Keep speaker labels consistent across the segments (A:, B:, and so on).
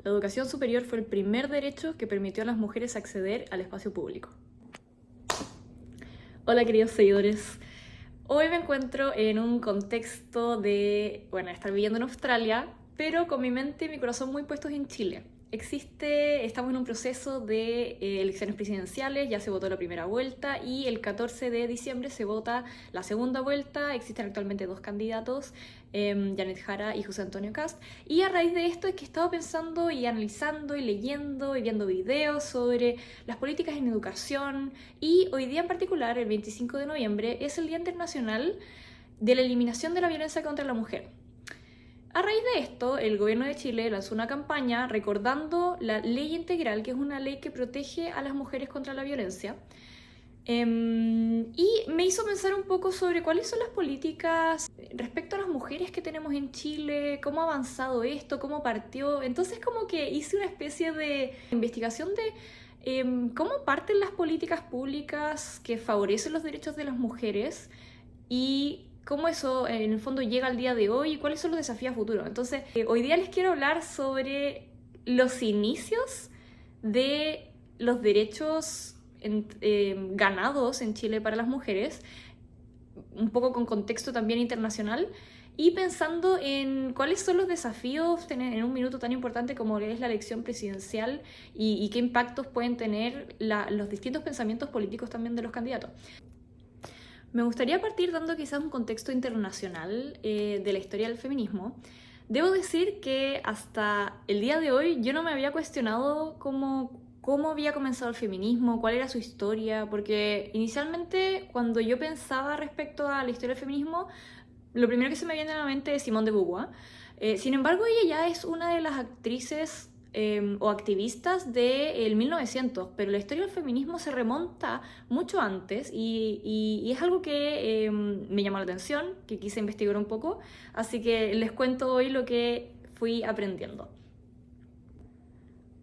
A: La educación superior fue el primer derecho que permitió a las mujeres acceder al espacio público. Hola queridos seguidores. Hoy me encuentro en un contexto de, estar viviendo en Australia, pero con mi mente y mi corazón muy puestos en Chile. Estamos en un proceso de elecciones presidenciales, ya se votó la primera vuelta y el 14 de diciembre se vota la segunda vuelta. Existen actualmente dos candidatos, Janet Jara y José Antonio Kast. Y a raíz de esto es que he estado pensando y analizando y leyendo y viendo videos sobre las políticas en educación. Y hoy día en particular, el 25 de noviembre, es el Día Internacional de la Eliminación de la Violencia contra la Mujer. A raíz de esto, el gobierno de Chile lanzó una campaña recordando la ley integral, que es una ley que protege a las mujeres contra la violencia. Y me hizo pensar un poco sobre cuáles son las políticas respecto a las mujeres que tenemos en Chile, cómo ha avanzado esto, cómo partió. Entonces como que hice una especie de investigación de cómo parten las políticas públicas que favorecen los derechos de las mujeres y cómo eso en el fondo llega al día de hoy y cuáles son los desafíos futuros. Entonces, hoy día les quiero hablar sobre los inicios de los derechos ganados en Chile para las mujeres, un poco con contexto también internacional, y pensando en cuáles son los desafíos en un minuto tan importante como es la elección presidencial y qué impactos pueden tener los distintos pensamientos políticos también de los candidatos. Me gustaría partir dando quizás un contexto internacional de la historia del feminismo. Debo decir que hasta el día de hoy yo no me había cuestionado cómo había comenzado el feminismo, cuál era su historia, porque inicialmente cuando yo pensaba respecto a la historia del feminismo, lo primero que se me viene a la mente es Simone de Beauvoir. Sin embargo, ella ya es una de las actrices o activistas del 1900, pero la historia del feminismo se remonta mucho antes y es algo que me llamó la atención, que quise investigar un poco, así que les cuento hoy lo que fui aprendiendo.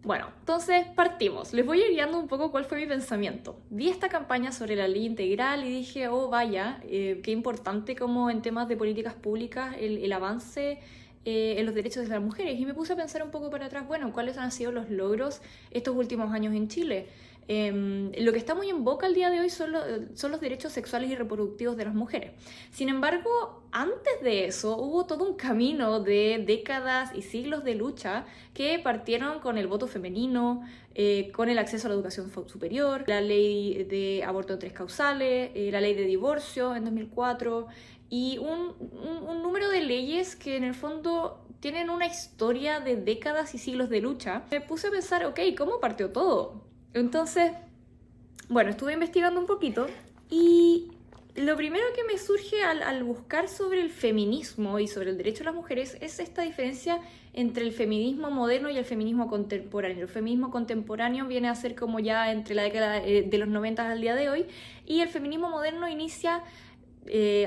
A: Bueno, entonces partimos. Les voy a ir guiando un poco cuál fue mi pensamiento. Vi esta campaña sobre la ley integral y dije, oh vaya, qué importante como en temas de políticas públicas el avance en los derechos de las mujeres. Y me puse a pensar un poco para atrás, bueno, ¿cuáles han sido los logros estos últimos años en Chile? Lo que está muy en boca al día de hoy son los derechos sexuales y reproductivos de las mujeres. Sin embargo, antes de eso hubo todo un camino de décadas y siglos de lucha que partieron con el voto femenino, con el acceso a la educación superior, la ley de aborto en 3 causales, la ley de divorcio en 2004 y un número de leyes que en el fondo tienen una historia de décadas y siglos de lucha. Me puse a pensar, ok, ¿cómo partió todo? Entonces, estuve investigando un poquito y lo primero que me surge al buscar sobre el feminismo y sobre el derecho de las mujeres es esta diferencia entre el feminismo moderno y el feminismo contemporáneo. El feminismo contemporáneo viene a ser como ya entre la década de los 90 al día de hoy, y el feminismo moderno inicia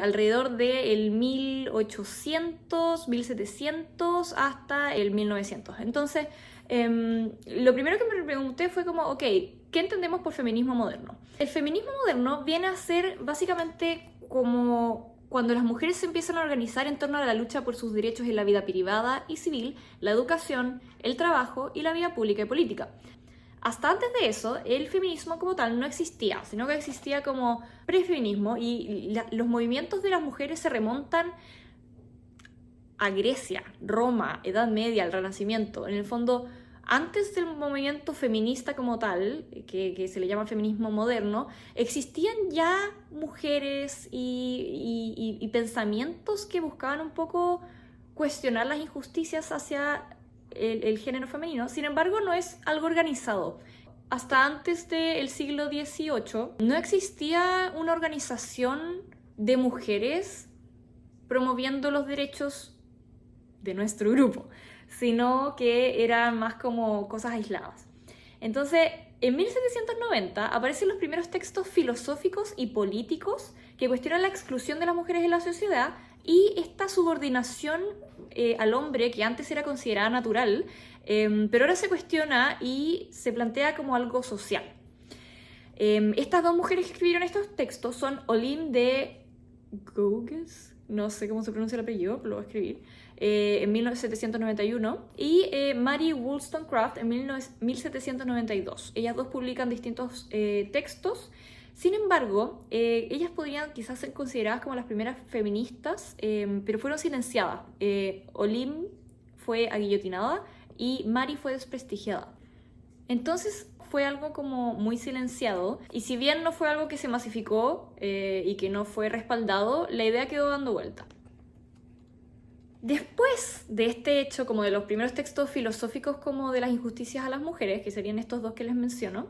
A: alrededor del 1800, 1700 hasta el 1900. Entonces, lo primero que me pregunté fue como, ok, ¿qué entendemos por feminismo moderno? El feminismo moderno viene a ser básicamente como cuando las mujeres se empiezan a organizar en torno a la lucha por sus derechos en la vida privada y civil, la educación, el trabajo y la vida pública y política. Hasta antes de eso, el feminismo como tal no existía, sino que existía como prefeminismo y los movimientos de las mujeres se remontan a Grecia, Roma, Edad Media, el Renacimiento. En el fondo, antes del movimiento feminista como tal, que se le llama feminismo moderno, existían ya mujeres y pensamientos que buscaban un poco cuestionar las injusticias hacia el género femenino. Sin embargo, no es algo organizado. Hasta antes del siglo XVIII no existía una organización de mujeres promoviendo los derechos de nuestro grupo, sino que eran más como cosas aisladas. Entonces, en 1790 aparecen los primeros textos filosóficos y políticos que cuestionan la exclusión de las mujeres en la sociedad y esta subordinación al hombre que antes era considerada natural, pero ahora se cuestiona y se plantea como algo social. Estas dos mujeres que escribieron estos textos son Olympe de Gouges, no sé cómo se pronuncia el apellido, pero lo voy a escribir, en 1791 y Mary Wollstonecraft en 1792. Ellas dos publican distintos textos. Sin embargo, ellas podrían quizás ser consideradas como las primeras feministas, pero fueron silenciadas. Olympe fue aguillotinada y Mary fue desprestigiada. Entonces fue algo como muy silenciado, y si bien no fue algo que se masificó y que no fue respaldado, la idea quedó dando vuelta. Después de este hecho, como de los primeros textos filosóficos como de las injusticias a las mujeres, que serían estos dos que les menciono,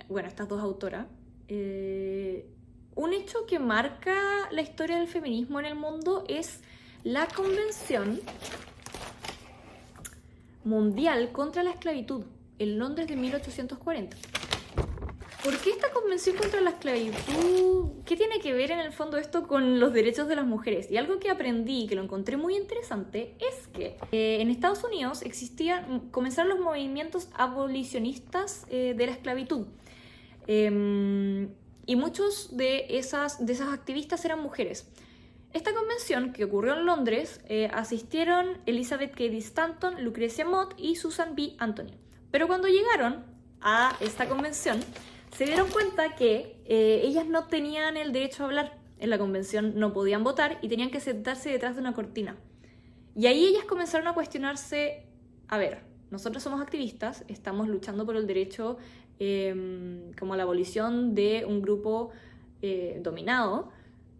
A: bueno, estas dos autoras, un hecho que marca la historia del feminismo en el mundo es la Convención Mundial contra la Esclavitud en Londres de 1840. ¿Por qué esta convención contra la esclavitud? ¿Qué tiene que ver en el fondo esto con los derechos de las mujeres? Y algo que aprendí y que lo encontré muy interesante es que en Estados Unidos comenzaron los movimientos abolicionistas de la esclavitud. Y muchos de esas activistas eran mujeres. Esta convención, que ocurrió en Londres, asistieron Elizabeth Cady Stanton, Lucrecia Mott y Susan B. Anthony. Pero cuando llegaron a esta convención, se dieron cuenta que ellas no tenían el derecho a hablar en la convención, no podían votar y tenían que sentarse detrás de una cortina. Y ahí ellas comenzaron a cuestionarse, a ver, nosotros somos activistas, estamos luchando por el derecho como la abolición de un grupo dominado.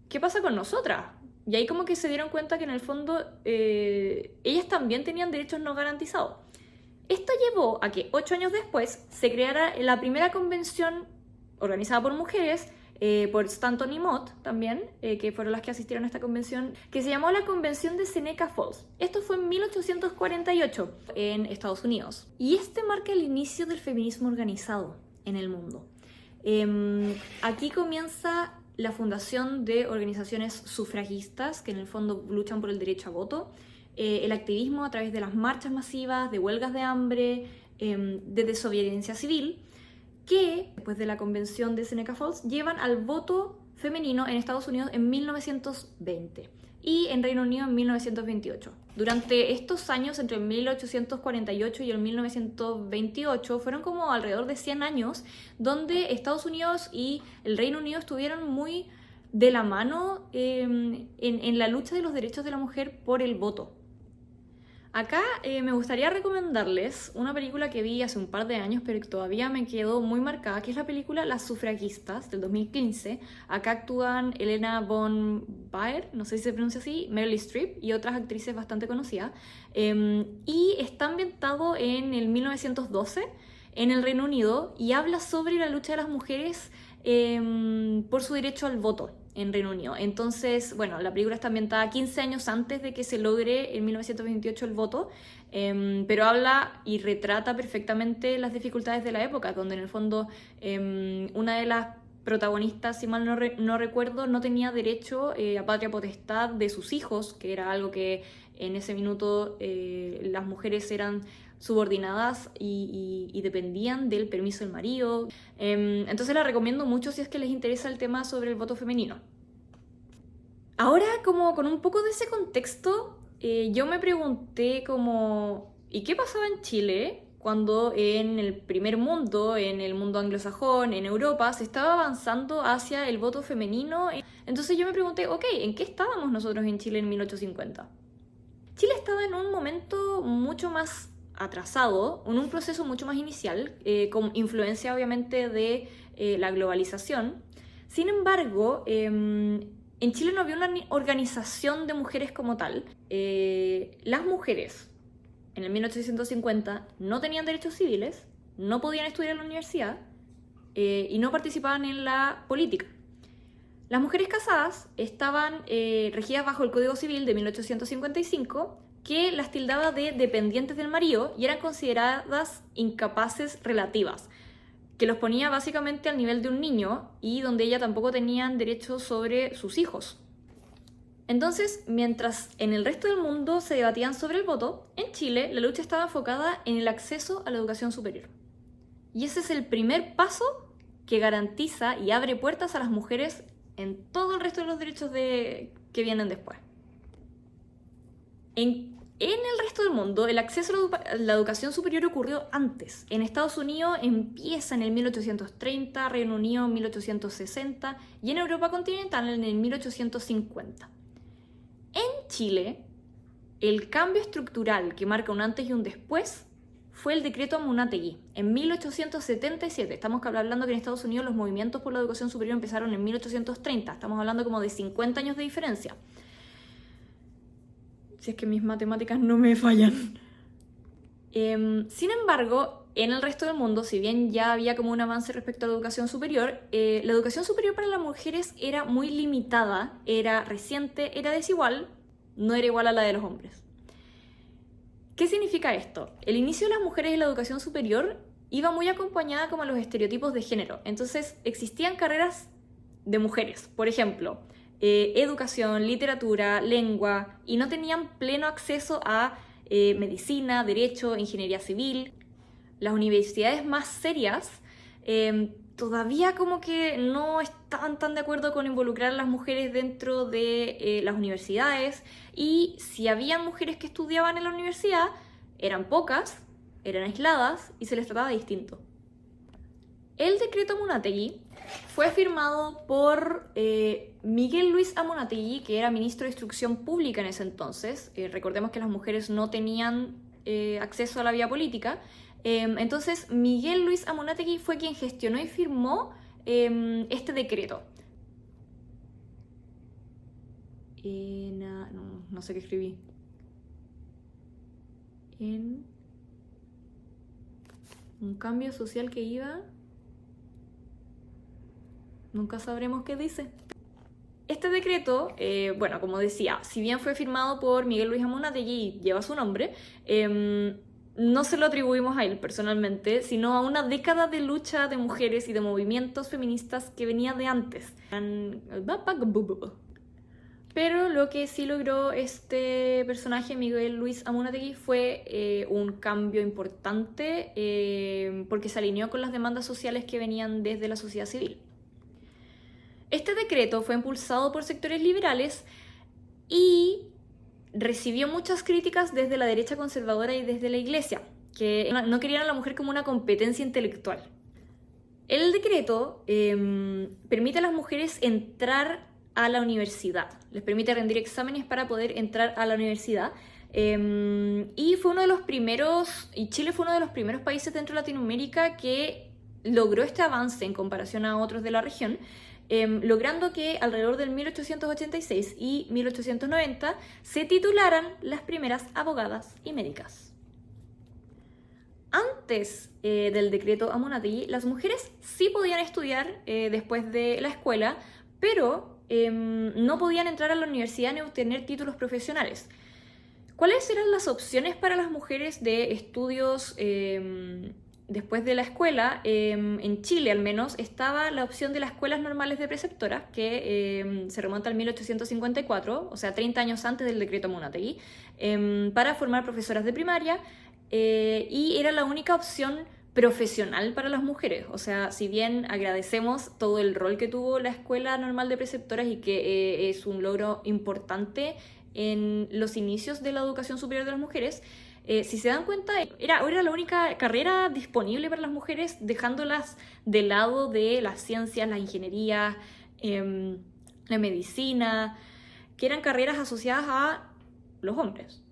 A: ¿Qué pasa con nosotras? Y ahí como que se dieron cuenta que en el fondo ellas también tenían derechos no garantizados. Esto llevó a que 8 años después se creara la primera convención organizada por mujeres, por Stanton y Mott también, que fueron las que asistieron a esta convención, que se llamó la Convención de Seneca Falls. Esto fue en 1848 en Estados Unidos. Y este marca el inicio del feminismo organizado en el mundo. Aquí comienza la fundación de organizaciones sufragistas que en el fondo luchan por el derecho a voto, el activismo a través de las marchas masivas, de huelgas de hambre, de desobediencia civil, que después de la convención de Seneca Falls llevan al voto femenino en Estados Unidos en 1920 y en Reino Unido en 1928. Durante estos años, entre el 1848 y el 1928, fueron como alrededor de 100 años donde Estados Unidos y el Reino Unido estuvieron muy de la mano en la lucha de los derechos de la mujer por el voto. Acá me gustaría recomendarles una película que vi hace un par de años, pero que todavía me quedó muy marcada, que es la película Las Sufragistas, del 2015. Acá actúan Helena Bonham Carter, no sé si se pronuncia así, Meryl Streep y otras actrices bastante conocidas. Y está ambientado en el 1912, en el Reino Unido, y habla sobre la lucha de las mujeres por su derecho al voto en Reino Unido. Entonces, bueno, la película está ambientada 15 años antes de que se logre en 1928 el voto, pero habla y retrata perfectamente las dificultades de la época, donde en el fondo una de las protagonistas, si mal no recuerdo, no tenía derecho a patria potestad de sus hijos, que era algo que en ese minuto las mujeres eran subordinadas y dependían del permiso del marido. Entonces la recomiendo mucho si es que les interesa el tema sobre el voto femenino. Ahora, como con un poco de ese contexto, yo me pregunté como, ¿y qué pasaba en Chile cuando en el primer mundo, en el mundo anglosajón, en Europa, se estaba avanzando hacia el voto femenino? Entonces yo me pregunté, ok, ¿en qué estábamos nosotros en Chile en 1850? Chile estaba en un momento mucho más atrasado, en un proceso mucho más inicial, con influencia obviamente de la globalización. Sin embargo, en Chile no había una organización de mujeres como tal. Las mujeres en el 1850 no tenían derechos civiles, no podían estudiar en la universidad y no participaban en la política. Las mujeres casadas estaban regidas bajo el Código Civil de 1855, que las tildaba de dependientes del marido y eran consideradas incapaces relativas, que los ponía básicamente al nivel de un niño y donde ella tampoco tenían derechos sobre sus hijos. Entonces, mientras en el resto del mundo se debatían sobre el voto, en Chile la lucha estaba enfocada en el acceso a la educación superior. Y ese es el primer paso que garantiza y abre puertas a las mujeres en todo el resto de los derechos que vienen después. En el resto del mundo, el acceso a la educación superior ocurrió antes. En Estados Unidos empieza en el 1830, Reino Unido en 1860 y en Europa continental en el 1850. En Chile, el cambio estructural que marca un antes y un después fue el decreto Amunátegui en 1877. Estamos hablando que en Estados Unidos los movimientos por la educación superior empezaron en 1830. Estamos hablando como de 50 años de diferencia. Si es que mis matemáticas no me fallan. Sin embargo, en el resto del mundo, si bien ya había como un avance respecto a la educación superior, la educación superior para las mujeres era muy limitada, era reciente, era desigual, no era igual a la de los hombres. ¿Qué significa esto? El inicio de las mujeres en la educación superior iba muy acompañada como a los estereotipos de género. Entonces existían carreras de mujeres, por ejemplo, educación, literatura, lengua, y no tenían pleno acceso a medicina, derecho, ingeniería civil. Las universidades más serias todavía como que no estaban tan de acuerdo con involucrar a las mujeres dentro de las universidades, y si había mujeres que estudiaban en la universidad, eran pocas, eran aisladas y se les trataba distinto. El decreto Amunátegui fue firmado por Miguel Luis Amunátegui, que era ministro de Instrucción Pública en ese entonces. Recordemos que las mujeres no tenían acceso a la vía política. Entonces, Miguel Luis Amunátegui fue quien gestionó y firmó este decreto. No sé qué escribí. En un cambio social que iba... Nunca sabremos qué dice. Este decreto, bueno, como decía, si bien fue firmado por Miguel Luis Amunátegui y lleva su nombre, no se lo atribuimos a él personalmente, sino a una década de lucha de mujeres y de movimientos feministas que venía de antes. Pero lo que sí logró este personaje, Miguel Luis Amunátegui, fue un cambio importante porque se alineó con las demandas sociales que venían desde la sociedad civil. Este decreto fue impulsado por sectores liberales y recibió muchas críticas desde la derecha conservadora y desde la Iglesia, que no querían a la mujer como una competencia intelectual. El decreto permite a las mujeres entrar a la universidad, les permite rendir exámenes para poder entrar a la universidad, y fue uno de los primeros, y Chile fue uno de los primeros países dentro de Latinoamérica que logró este avance en comparación a otros de la región, logrando que alrededor del 1886 y 1890 se titularan las primeras abogadas y médicas. Antes del decreto Amunátegui, las mujeres sí podían estudiar después de la escuela, pero no podían entrar a la universidad ni obtener títulos profesionales. ¿Cuáles eran las opciones para las mujeres de estudios después de la escuela? En Chile, al menos, estaba la opción de las escuelas normales de preceptoras, que se remonta al 1854, o sea, 30 años antes del decreto Amunátegui, para formar profesoras de primaria, y era la única opción profesional para las mujeres. O sea, si bien agradecemos todo el rol que tuvo la escuela normal de preceptoras y que es un logro importante en los inicios de la educación superior de las mujeres, si se dan cuenta, era la única carrera disponible para las mujeres, dejándolas de lado de las ciencias, la ingeniería, la medicina, que eran carreras asociadas a los hombres.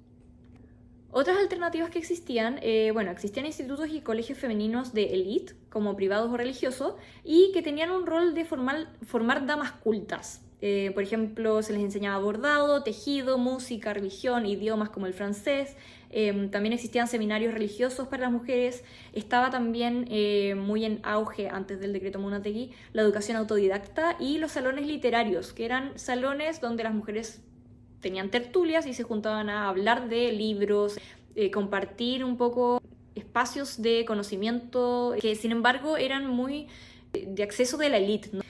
A: Otras alternativas que existían, existían institutos y colegios femeninos de élite, como privados o religiosos, y que tenían un rol de formar damas cultas. Por ejemplo, se les enseñaba bordado, tejido, música, religión, idiomas como el francés. También existían seminarios religiosos para las mujeres. Estaba también muy en auge antes del decreto Amunátegui la educación autodidacta y los salones literarios, que eran salones donde las mujeres tenían tertulias y se juntaban a hablar de libros, compartir un poco espacios de conocimiento que sin embargo eran muy de acceso de la élite, ¿no?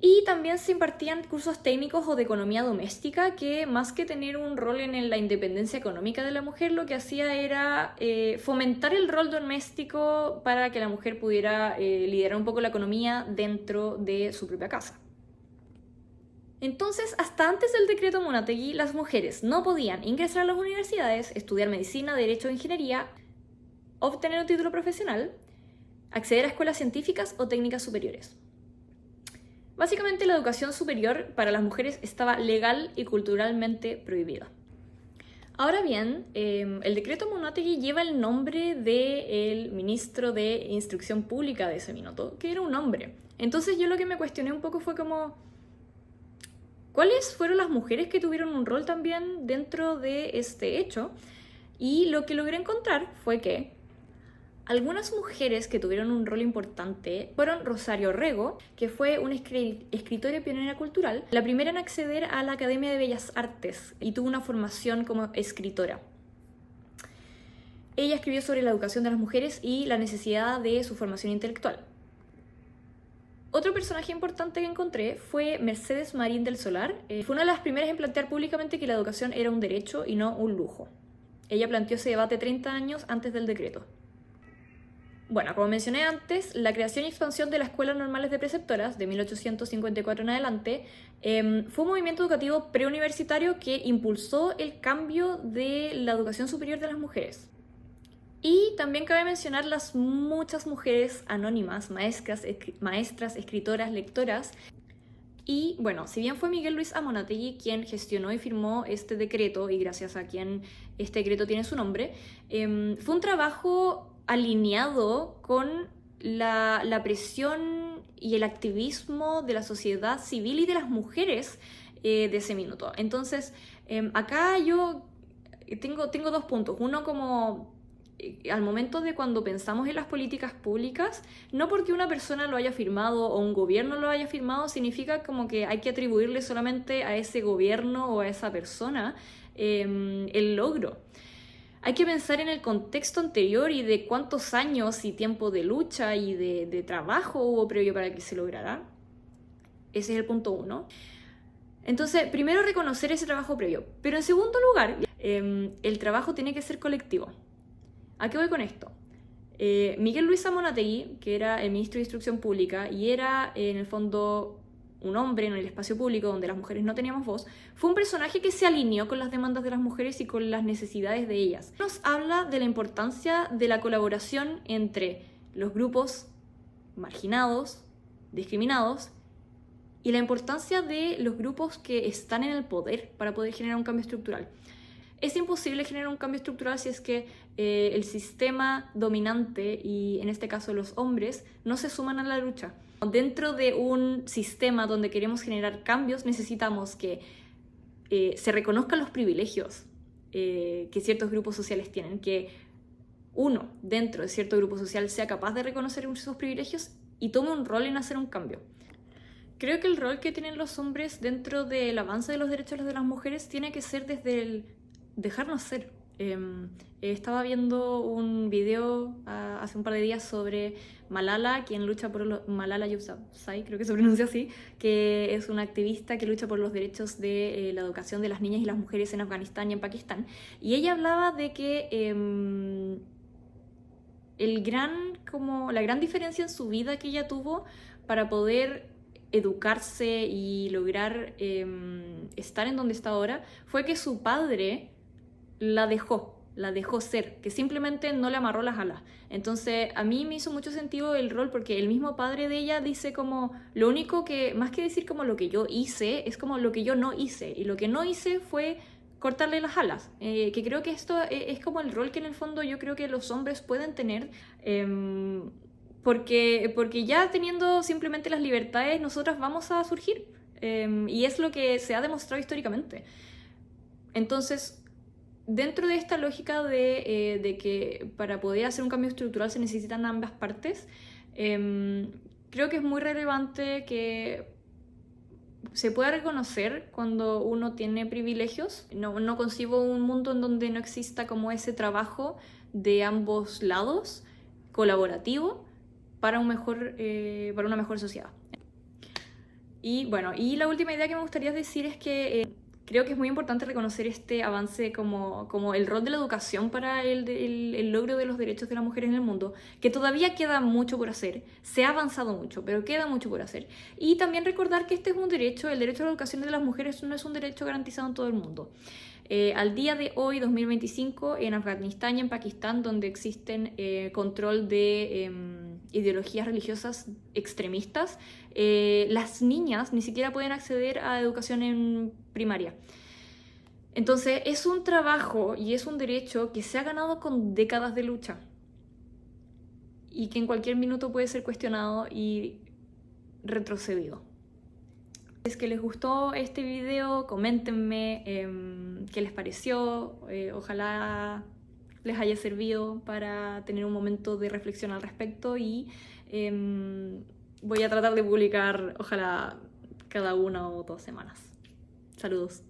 A: Y también se impartían cursos técnicos o de economía doméstica que, más que tener un rol en la independencia económica de la mujer, lo que hacía era fomentar el rol doméstico para que la mujer pudiera liderar un poco la economía dentro de su propia casa. Entonces, hasta antes del decreto Munategui, las mujeres no podían ingresar a las universidades, estudiar medicina, derecho o ingeniería, obtener un título profesional, acceder a escuelas científicas o técnicas superiores. Básicamente, la educación superior para las mujeres estaba legal y culturalmente prohibida. Ahora bien, el decreto Munategui lleva el nombre del ministro de Instrucción Pública de ese minuto, que era un hombre. Entonces yo lo que me cuestioné un poco fue como, ¿cuáles fueron las mujeres que tuvieron un rol también dentro de este hecho? Y lo que logré encontrar fue que algunas mujeres que tuvieron un rol importante fueron Rosario Rego, que fue una escritora y pionera cultural, la primera en acceder a la Academia de Bellas Artes y tuvo una formación como escritora. Ella escribió sobre la educación de las mujeres y la necesidad de su formación intelectual. Otro personaje importante que encontré fue Mercedes Marín del Solar. Fue una de las primeras en plantear públicamente que la educación era un derecho y no un lujo. Ella planteó ese debate 30 años antes del decreto. Bueno, como mencioné antes, la creación y expansión de las escuelas normales de preceptoras, de 1854 en adelante, fue un movimiento educativo preuniversitario que impulsó el cambio de la educación superior de las mujeres. Y también cabe mencionar las muchas mujeres anónimas, maestras, escritoras, lectoras. Y bueno, si bien fue Miguel Luis Amunátegui quien gestionó y firmó este decreto, y gracias a quien este decreto tiene su nombre, fue un trabajo alineado con la presión y el activismo de la sociedad civil y de las mujeres de ese minuto. Entonces, acá yo tengo dos puntos. Uno, como al momento de cuando pensamos en las políticas públicas, no porque una persona lo haya firmado o un gobierno lo haya firmado significa como que hay que atribuirle solamente a ese gobierno o a esa persona el logro. Hay que pensar en el contexto anterior y de cuántos años y tiempo de lucha y de trabajo hubo previo para que se lograra. Ese es el punto 1. Entonces, primero reconocer ese trabajo previo. Pero en segundo lugar, el trabajo tiene que ser colectivo. ¿A qué voy con esto? Miguel Luis Amunátegui, que era el ministro de Instrucción Pública y era en el fondo un hombre en el espacio público donde las mujeres no teníamos voz, fue un personaje que se alineó con las demandas de las mujeres y con las necesidades de ellas. Nos habla de la importancia de la colaboración entre los grupos marginados, discriminados, y la importancia de los grupos que están en el poder para poder generar un cambio estructural. Es imposible generar un cambio estructural si es que el sistema dominante, y en este caso los hombres, no se suman a la lucha. Dentro de un sistema donde queremos generar cambios, necesitamos que se reconozcan los privilegios que ciertos grupos sociales tienen, que uno, dentro de cierto grupo social, sea capaz de reconocer esos privilegios y tome un rol en hacer un cambio. Creo que el rol que tienen los hombres dentro del avance de los derechos de las mujeres tiene que ser desde el dejarnos ser. Estaba viendo un video hace un par de días sobre Malala, quien lucha por Malala Yousafzai, creo que se pronuncia así, que es una activista que lucha por los derechos de la educación de las niñas y las mujeres en Afganistán y en Pakistán. Y ella hablaba de que la gran diferencia en su vida que ella tuvo para poder educarse y lograr estar en donde está ahora fue que su padre la dejó ser, que simplemente no le amarró las alas. Entonces a mí me hizo mucho sentido el rol, porque el mismo padre de ella dice como, lo único que, más que decir como lo que yo hice, es como lo que yo no hice, y lo que no hice fue cortarle las alas, que creo que esto es como el rol que en el fondo yo creo que los hombres pueden tener, porque ya teniendo simplemente las libertades nosotras vamos a surgir, y es lo que se ha demostrado históricamente. Entonces, dentro de esta lógica de que para poder hacer un cambio estructural se necesitan ambas partes, creo que es muy relevante que se pueda reconocer cuando uno tiene privilegios. No concibo un mundo en donde no exista como ese trabajo de ambos lados, colaborativo, para una mejor sociedad. Y bueno, y la última idea que me gustaría decir es que creo que es muy importante reconocer este avance como el rol de la educación para el logro de los derechos de las mujeres en el mundo, que todavía queda mucho por hacer, se ha avanzado mucho, pero queda mucho por hacer. Y también recordar que este es un derecho, el derecho a la educación de las mujeres no es un derecho garantizado en todo el mundo. Al día de hoy, 2025, en Afganistán y en Pakistán, donde existen control de ideologías religiosas extremistas, las niñas ni siquiera pueden acceder a educación en primaria. Entonces es un trabajo y es un derecho que se ha ganado con décadas de lucha y que en cualquier minuto puede ser cuestionado y retrocedido. Si es que les gustó este video, coméntenme qué les pareció, ojalá les haya servido para tener un momento de reflexión al respecto y voy a tratar de publicar, ojalá, cada 1 o 2 semanas. Saludos.